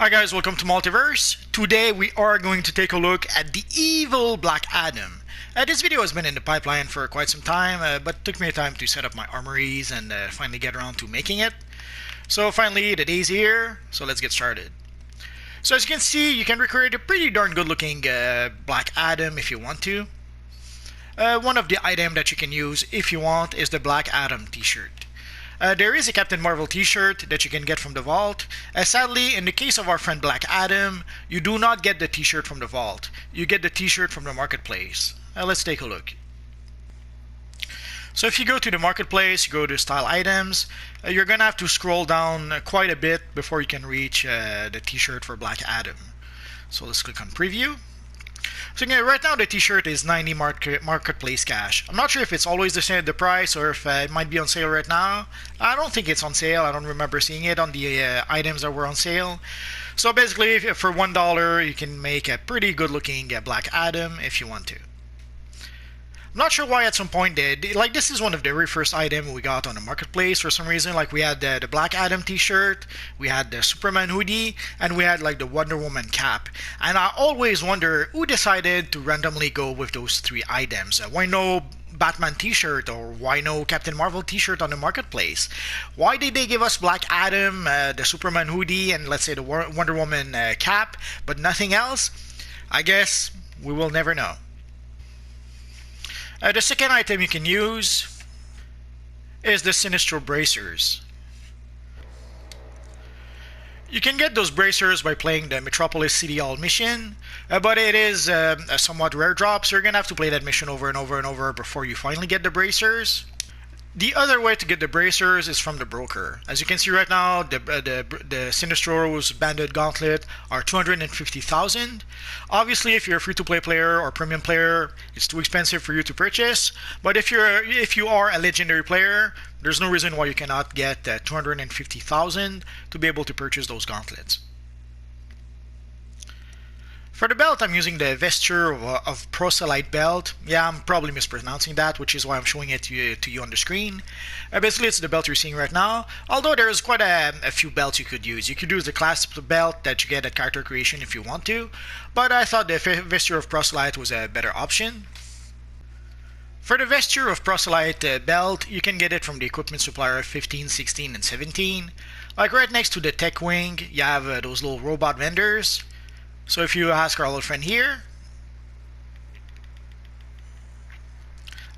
Hi guys, welcome to Multiverse. Today we are going to take a look at the EViLLL Black Adam. This video has been in the pipeline for quite some time, but took me time to set up my armories and finally get around to making it. So finally the day's here, so let's get started. So as you can see, you can recreate a pretty darn good looking Black Adam if you want to. One of the items that you can use if you want is the Black Adam t-shirt. There is a Captain Marvel t-shirt that you can get from the vault. Sadly, in the case of our friend Black Adam, you do not get the t-shirt from the vault. You get the t-shirt from the marketplace. Let's take a look. So if you go to the marketplace, you go to style items, you're gonna have to scroll down quite a bit before you can reach the t-shirt for Black Adam. So let's click on preview. So right now the t-shirt is 90 marketplace cash. I'm not sure if it's always the same the price or if it might be on sale right now. I don't think it's on sale. I don't remember seeing it on the items that were on sale. So basically, for $1 you can make a pretty good looking Black Adam if you want to. I'm not sure why at some point this is one of the very first items we got on the marketplace for some reason. Like we had the Black Adam t-shirt, we had the Superman hoodie, and we had like the Wonder Woman cap. And I always wonder who decided to randomly go with those three items. Why no Batman t-shirt or why no Captain Marvel t-shirt on the marketplace? Why did they give us Black Adam, the Superman hoodie, and let's say the Wonder Woman cap, but nothing else? I guess we will never know. The second item you can use is the Sinestro bracers. You can get those bracers by playing the Metropolis City Hall mission, but it is a somewhat rare drop, so you're gonna have to play that mission over and over and over before you finally get the bracers. The other way to get the bracers is from the broker. As you can see right now, the Sinestro's banded gauntlet are 250,000. Obviously, if you're a free-to-play player or premium player, it's too expensive for you to purchase. But if you are a legendary player, there's no reason why you cannot get 250,000 to be able to purchase those gauntlets. For the belt, I'm using the Vesture of Proselyte belt. Yeah, I'm probably mispronouncing that, which is why I'm showing it to you on the screen. Basically, it's the belt you're seeing right now, although there's quite a few belts you could use. You could use the clasp belt that you get at character creation if you want to, but I thought the Vesture of Proselyte was a better option. For the Vesture of Proselyte belt, you can get it from the equipment supplier 15, 16, and 17. Like right next to the tech wing, you have those little robot vendors. So if you ask our little friend here,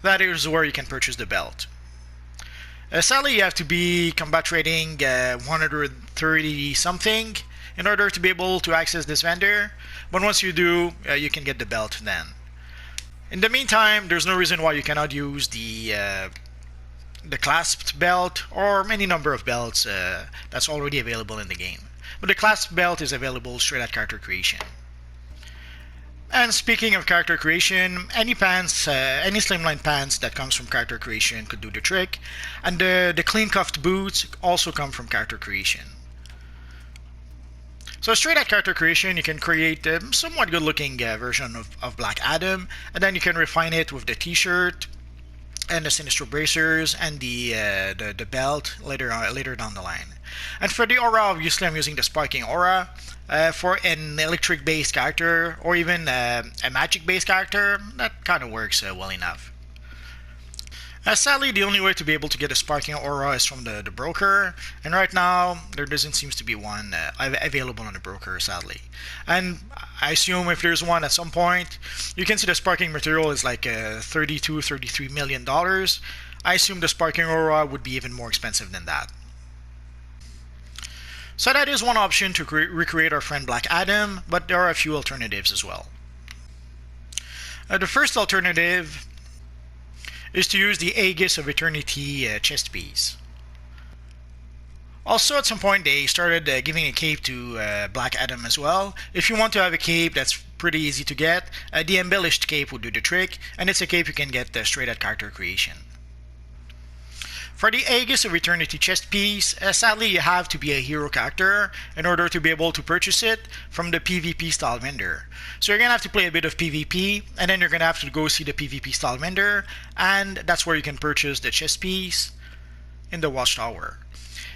that is where you can purchase the belt. Sadly, you have to be combat rating 130 something in order to be able to access this vendor, but once you do, you can get the belt then. In the meantime, there's no reason why you cannot use the clasped belt or any number of belts that's already available in the game. But the clasp belt is available straight at character creation. And speaking of character creation, any pants, any slimline pants that comes from character creation could do the trick, and the clean cuffed boots also come from character creation. So straight at character creation, you can create a somewhat good looking version of Black Adam, and then you can refine it with the t-shirt and the Sinestro bracers and the belt later down the line. And for the aura, obviously I'm using the sparking aura. For an electric based character or even a magic based character, that kind of works well enough. Sadly, the only way to be able to get a sparking aura is from the broker, and right now there doesn't seem to be one available on the broker, sadly. And I assume if there's one at some point, you can see the sparking material is like $33 million. I assume the sparking aura would be even more expensive than that. So that is one option to recreate our friend Black Adam, but there are a few alternatives as well. The first alternative is to use the Aegis of Eternity chest piece. Also, at some point they started giving a cape to Black Adam as well. If you want to have a cape that's pretty easy to get, the embellished cape will do the trick, and it's a cape you can get straight at character creation. For the Aegis of Eternity chest piece, sadly you have to be a hero character in order to be able to purchase it from the PvP style vendor. So you're going to have to play a bit of PvP, and then you're going to have to go see the PvP style vendor, and that's where you can purchase the chest piece in the Watchtower.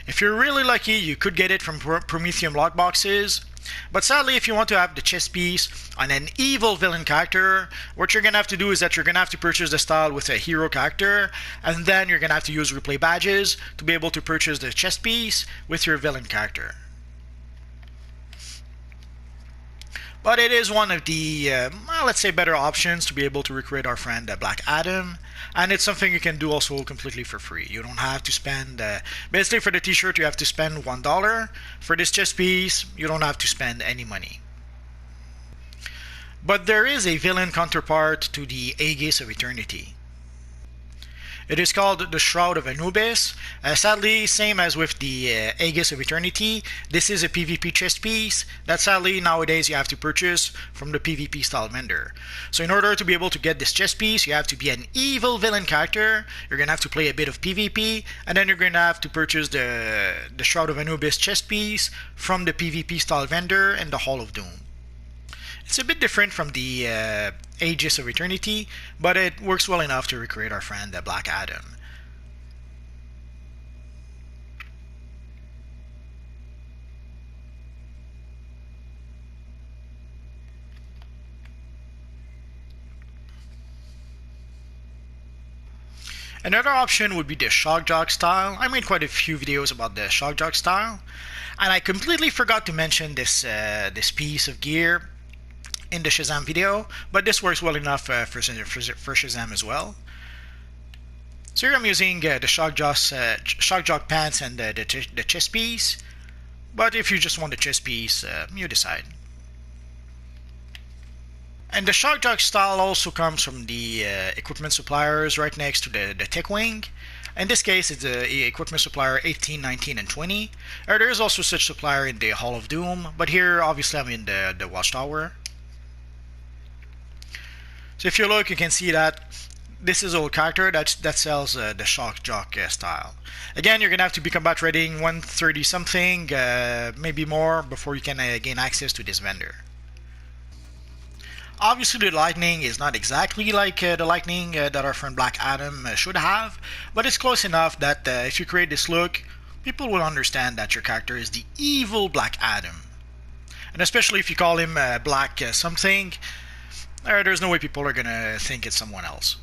If you're really lucky, you could get it from Prometheum lockboxes, But sadly, if you want to have the chest piece on an evil villain character, what you're gonna have to do is that you're gonna have to purchase the style with a hero character, and then you're gonna have to use replay badges to be able to purchase the chest piece with your villain character. But it is one of the, let's say, better options to be able to recreate our friend Black Adam. And it's something you can do also completely for free. You don't have to spend, basically for the t-shirt you have to spend $1. For this chest piece, you don't have to spend any money. But there is a villain counterpart to the Aegis of Eternity. It is called the Shroud of Anubis. Sadly, same as with the Aegis of Eternity, this is a PvP chest piece that sadly nowadays you have to purchase from the PvP style vendor. So in order to be able to get this chest piece, you have to be an evil villain character, you're going to have to play a bit of PvP, and then you're going to have to purchase the Shroud of Anubis chest piece from the PvP style vendor and the Hall of Doom. It's a bit different from the Aegis of Eternity, but it works well enough to recreate our friend Black Adam. Another option would be the Shock Jock style. I made quite a few videos about the Shock Jock style, and I completely forgot to mention this piece of gear in the Shazam video, but this works well enough for Shazam as well. So here I'm using the Shock Jock pants and the chest piece, but if you just want the chest piece, you decide. And the Shock Jock style also comes from the equipment suppliers right next to the tech wing. In this case, it's the equipment supplier 18, 19, and 20. There is also such supplier in the Hall of Doom, but here obviously I'm in the Watchtower. So if you look, you can see that this is old character that sells the Shock Jock style. Again, you're gonna have to be combat rating 130 something, maybe more, before you can gain access to this vendor. Obviously, the lightning is not exactly like the lightning that our friend Black Adam should have, but it's close enough that if you create this look, people will understand that your character is the evil Black Adam. And especially if you call him Black something, there's no way people are gonna think it's someone else.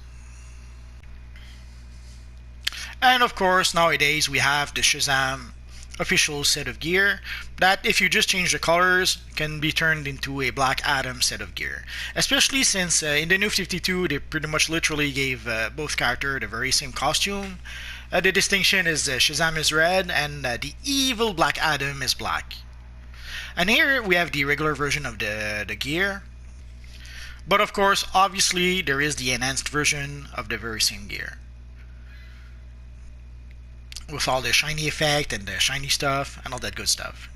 And of course, nowadays we have the Shazam official set of gear that, if you just change the colors, can be turned into a Black Adam set of gear. Especially since in the New 52 they pretty much literally gave both characters the very same costume. The distinction is Shazam is red and the evil Black Adam is black. And here we have the regular version of the gear. But of course, obviously, there is the enhanced version of the very same gear, with all the shiny effect and the shiny stuff and all that good stuff.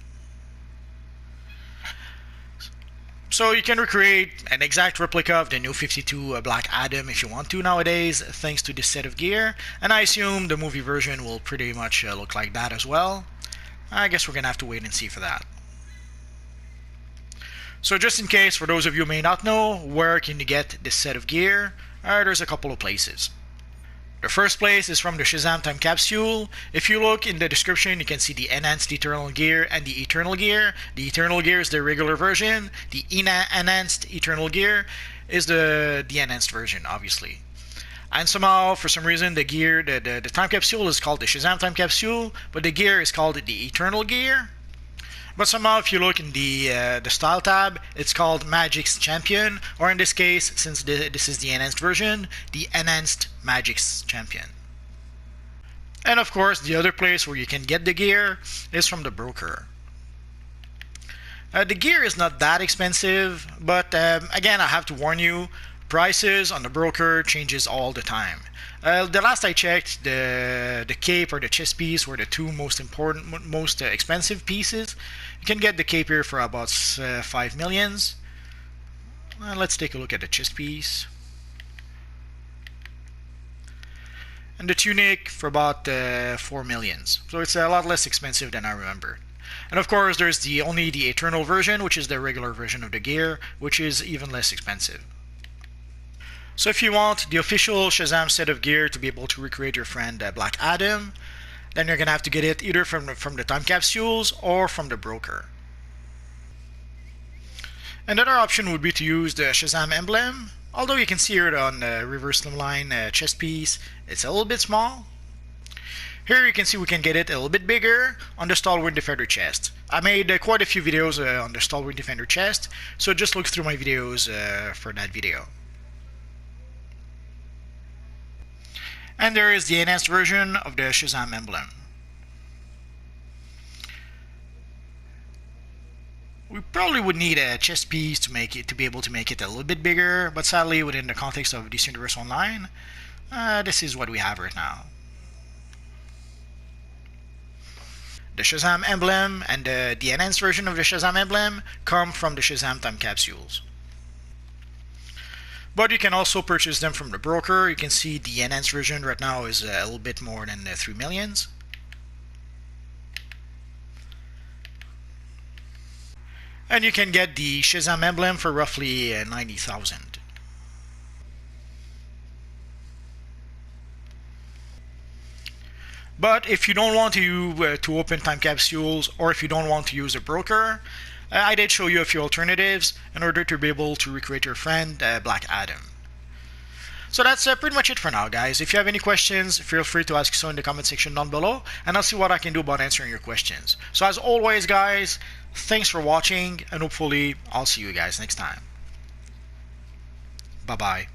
So you can recreate an exact replica of the New 52 Black Adam if you want to nowadays, thanks to this set of gear, and I assume the movie version will pretty much look like that as well. I guess we're gonna have to wait and see for that. So just in case, for those of you who may not know, where can you get this set of gear? There's a couple of places. The first place is from the Shazam Time Capsule. If you look in the description, you can see the Enhanced Eternal Gear and the Eternal Gear. The Eternal Gear is the regular version. The Enhanced Eternal Gear is the enhanced version, obviously. And somehow, for some reason, the gear, the Time Capsule is called the Shazam Time Capsule, but the gear is called the Eternal Gear. But somehow, if you look in the style tab, it's called Magic's Champion, or in this case, since this is the enhanced version, the Enhanced Magic's Champion. And of course, the other place where you can get the gear is from the broker. The gear is not that expensive, but again, I have to warn you, prices on the broker changes all the time. The last I checked, the cape or the chest piece were the two most important, most expensive pieces. You can get the cape here for about 5 millions. Let's take a look at the chest piece. And the tunic for about 4 millions. So it's a lot less expensive than I remember. And of course, there's only the Eternal version, which is the regular version of the gear, which is even less expensive. So if you want the official Shazam set of gear to be able to recreate your friend Black Adam, then you're gonna have to get it either from the time capsules or from the broker. Another option would be to use the Shazam emblem. Although you can see here on the reverse slimline chest piece, it's a little bit small. Here you can see we can get it a little bit bigger on the Stalwart Defender chest. I made quite a few videos on the Stalwart Defender chest, so just look through my videos for that video. And there is the enhanced version of the Shazam emblem. We probably would need a chest piece to be able to make it a little bit bigger, but sadly within the context of DC Universe Online, this is what we have right now. The Shazam emblem and the enhanced version of the Shazam emblem come from the Shazam time capsules. But you can also purchase them from the broker. You can see the enhanced version right now is a little bit more than 3 millions. And you can get the Shazam emblem for roughly 90,000. But if you don't want to open time capsules, or if you don't want to use a broker, I did show you a few alternatives in order to be able to recreate your friend Black Adam. So that's pretty much it for now, guys. If you have any questions, feel free to ask so in the comment section down below, and I'll see what I can do about answering your questions. So as always, guys, thanks for watching, and hopefully I'll see you guys next time. Bye-bye.